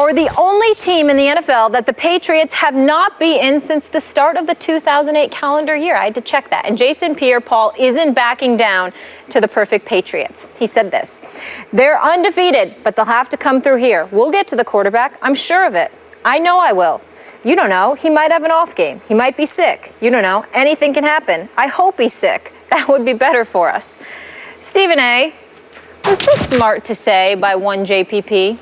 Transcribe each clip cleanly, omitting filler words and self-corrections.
We're the only team in the NFL that the Patriots have not beaten since the start of the 2008 calendar year. I had to check that. And Jason Pierre-Paul isn't backing down to the perfect Patriots. He said this: "They're undefeated, but they'll have to come through here. We'll get to the quarterback. I'm sure of it. I know I will. You don't know. He might have an off game. He might be sick. You don't know. Anything can happen. I hope he's sick. That would be better for us." Stephen A., was this smart to say by one JPP?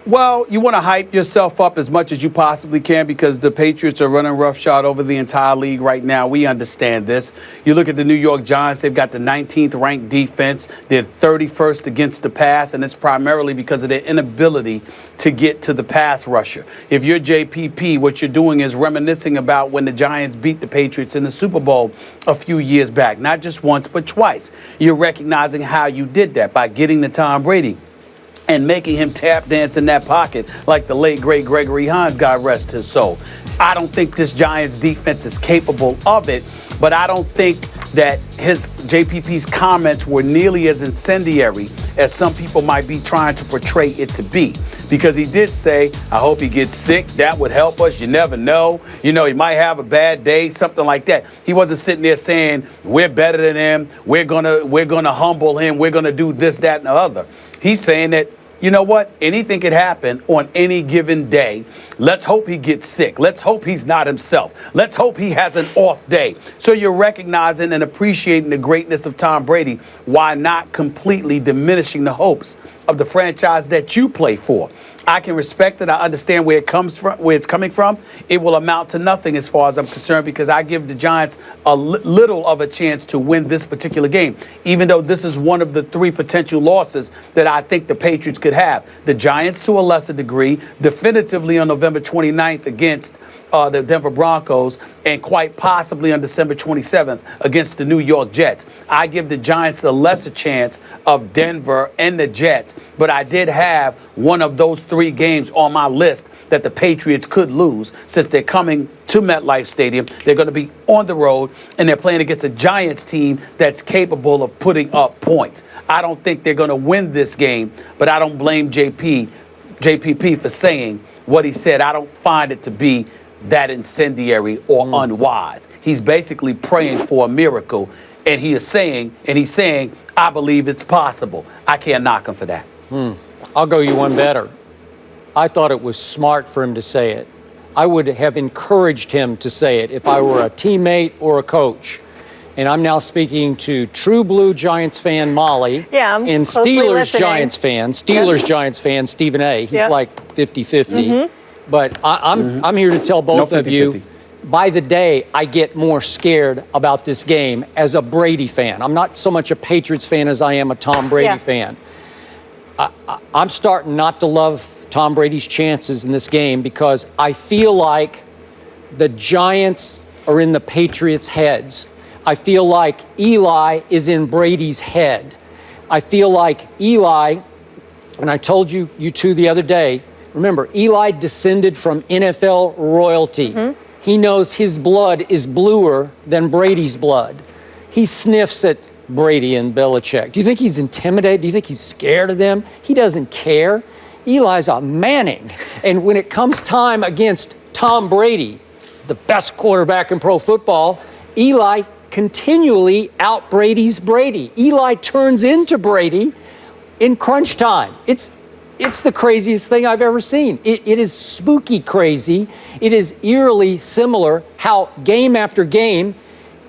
Well, you want to hype yourself up as much as you possibly can because the Patriots are running roughshod over the entire league right now. We understand this. You look at the New York Giants, they've got the 19th ranked defense. They're 31st against the pass, and it's primarily because of their inability to get to the pass rusher. If you're JPP, what you're doing is reminiscing about when the Giants beat the Patriots in the Super Bowl a few years back, not just once, but twice. You're recognizing how you did that by getting to Tom Brady and making him tap dance in that pocket like the late, great Gregory Hines, God rest his soul. I don't think this Giants defense is capable of it, but I don't think that JPP's comments were nearly as incendiary as some people might be trying to portray it to be. Because he did say, I hope he gets sick. That would help us. You never know. You know, he might have a bad day, something like that. He wasn't sitting there saying, we're better than him. We're gonna humble him. We're gonna do this, that, and the other. He's saying that, you know what? Anything could happen on any given day. Let's hope he gets sick. Let's hope he's not himself. Let's hope he has an off day. So you're recognizing and appreciating the greatness of Tom Brady while not completely diminishing the hopes of the franchise that you play for. I can respect it. I understand where it's coming from. It will amount to nothing as far as I'm concerned because I give the Giants a little of a chance to win this particular game, even though this is one of the three potential losses that I think the Patriots could have. The Giants to a lesser degree, definitively on November 29th against the Denver Broncos, and quite possibly on December 27th against the New York Jets. I give the Giants the lesser chance of Denver and the Jets, but I did have one of those three games on my list that the Patriots could lose since they're coming to MetLife Stadium. They're going to be on the road, and they're playing against a Giants team that's capable of putting up points. I don't think they're going to win this game, but I don't blame JPP for saying what he said. I don't find it to be that incendiary or unwise. He's basically praying for a miracle, and he's saying, I believe it's possible. I can't knock him for that. I'll go you one better. I thought it was smart for him to say it. I would have encouraged him to say it if I were a teammate or a coach. And I'm now speaking to True Blue Giants fan Molly and Steelers Giants fan Stephen A. He's like 50-50. But I'm here to tell both of you, by the day, I get more scared about this game as a Brady fan. I'm not so much a Patriots fan as I am a Tom Brady fan. I'm starting not to love Tom Brady's chances in this game because I feel like the Giants are in the Patriots' heads. I feel like Eli is in Brady's head. I feel like Eli, and I told you two the other day, remember, Eli descended from NFL royalty. He knows his blood is bluer than Brady's blood. He sniffs at Brady and Belichick. Do you think he's intimidated? Do you think he's scared of them? He doesn't care. Eli's a Manning. And when it comes time against Tom Brady, the best quarterback in pro football, Eli continually out-Brady's Brady. Eli turns into Brady in crunch time. It's the craziest thing I've ever seen. It is spooky crazy. It is eerily similar how game after game,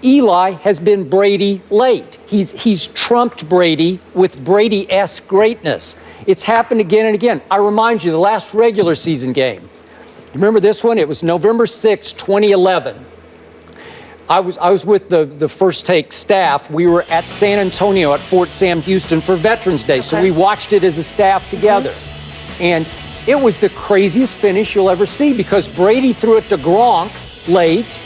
Eli has been Brady late. He's trumped Brady with Brady-esque greatness. It's happened again and again. I remind you, the last regular season game. Remember this one? It was November 6, 2011. I was with the First Take staff. We were at San Antonio at Fort Sam Houston for Veterans Day, so we watched it as a staff together. And it was the craziest finish you'll ever see because Brady threw it to Gronk late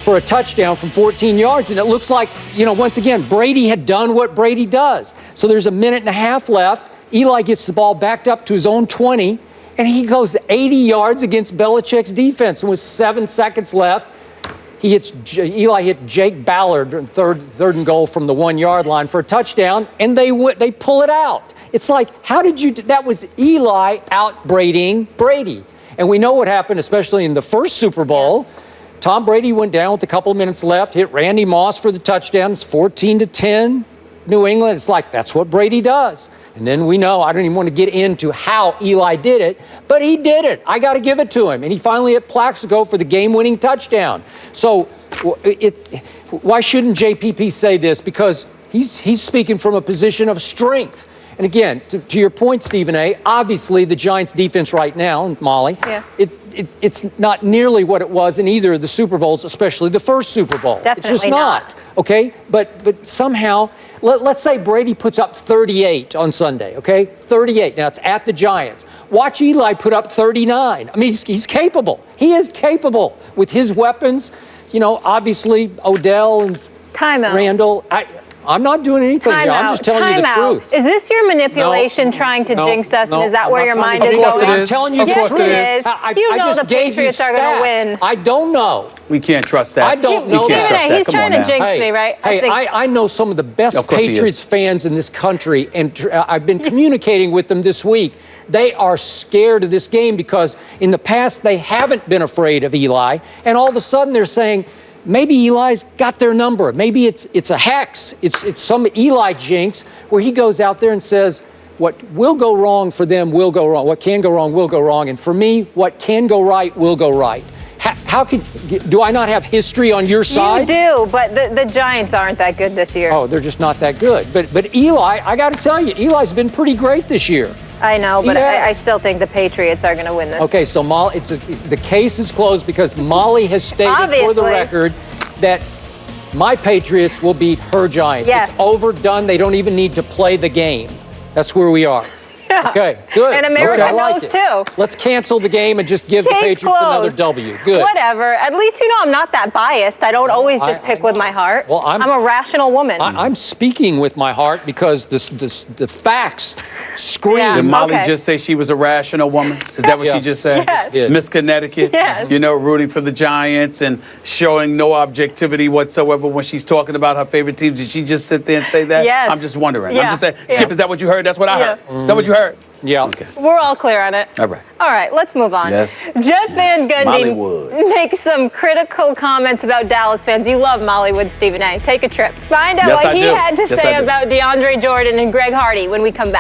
for a touchdown from 14 yards, and it looks like, once again, Brady had done what Brady does. So there's a minute and a half left. Eli gets the ball backed up to his own 20, and he goes 80 yards against Belichick's defense. And with 7 seconds left, Eli hit Jake Ballard third and goal from the 1-yard line for a touchdown, and they pull it out. It's like, how did you? That was Eli out-Bradying Brady, and we know what happened, especially in the first Super Bowl. Tom Brady went down with a couple of minutes left, hit Randy Moss for the touchdown. It's 14-10, New England. It's like, that's what Brady does. And then we know, I don't even want to get into how Eli did it, but he did it. I got to give it to him. And he finally hit Plaxico for the game-winning touchdown. So why shouldn't JPP say this? Because he's speaking from a position of strength. And again, to your point, Stephen A., obviously the Giants' defense right now, and Molly, it's not nearly what it was in either of the Super Bowls, especially the first Super Bowl. Definitely it's just not. Okay? But somehow, let's say Brady puts up 38 on Sunday, okay? 38. Now, it's at the Giants. Watch Eli put up 39. I mean, he's capable. He is capable with his weapons. You know, obviously, Odell and Randall. I'm not doing anything here. I'm just telling you the truth. Is this your manipulation trying to jinx us? And is that where your mind is going? I'm telling you the truth. Yes, it is. You know the Patriots are going to win. I don't know. We can't trust that. I don't know that. He's trying to jinx me, right? I know some of the best Patriots fans in this country, and I've been communicating with them this week. They are scared of this game because in the past they haven't been afraid of Eli, and all of a sudden they're saying, maybe Eli's got their number. Maybe it's a hex. It's some Eli jinx where he goes out there and says, what will go wrong for them will go wrong. What can go wrong will go wrong. And for me, what can go right will go right. Do I not have history on your side? You do, but the Giants aren't that good this year. Oh, they're just not that good. But Eli, I got to tell you, Eli's been pretty great this year. I know, but I still think the Patriots are going to win this. Okay, so Molly, the case is closed because Molly has stated for the record that my Patriots will beat her Giants. Yes. It's overdone. They don't even need to play the game. That's where we are. Yeah. Okay, good. And America knows too. Let's cancel the game and just give the Patriots another W. Good. Whatever. At least you know I'm not that biased. I don't always just pick with my heart. Well, I'm a rational woman. I'm speaking with my heart because the facts scream. Did Molly just say she was a rational woman? Is that what she just said? Yes. Miss Connecticut? Yes. You know, rooting for the Giants and showing no objectivity whatsoever when she's talking about her favorite teams. Did she just sit there and say that? Yes. I'm just wondering. Yeah. I'm just saying. Skip, is that what you heard? That's what I heard. Is that what you heard? Yeah. Okay. We're all clear on it. All right. All right, let's move on. Yes. Jeff Van Gundy makes some critical comments about Dallas fans. You love Mollywood, Stephen A. Take a trip. Find out what he had to say about DeAndre Jordan and Greg Hardy when we come back.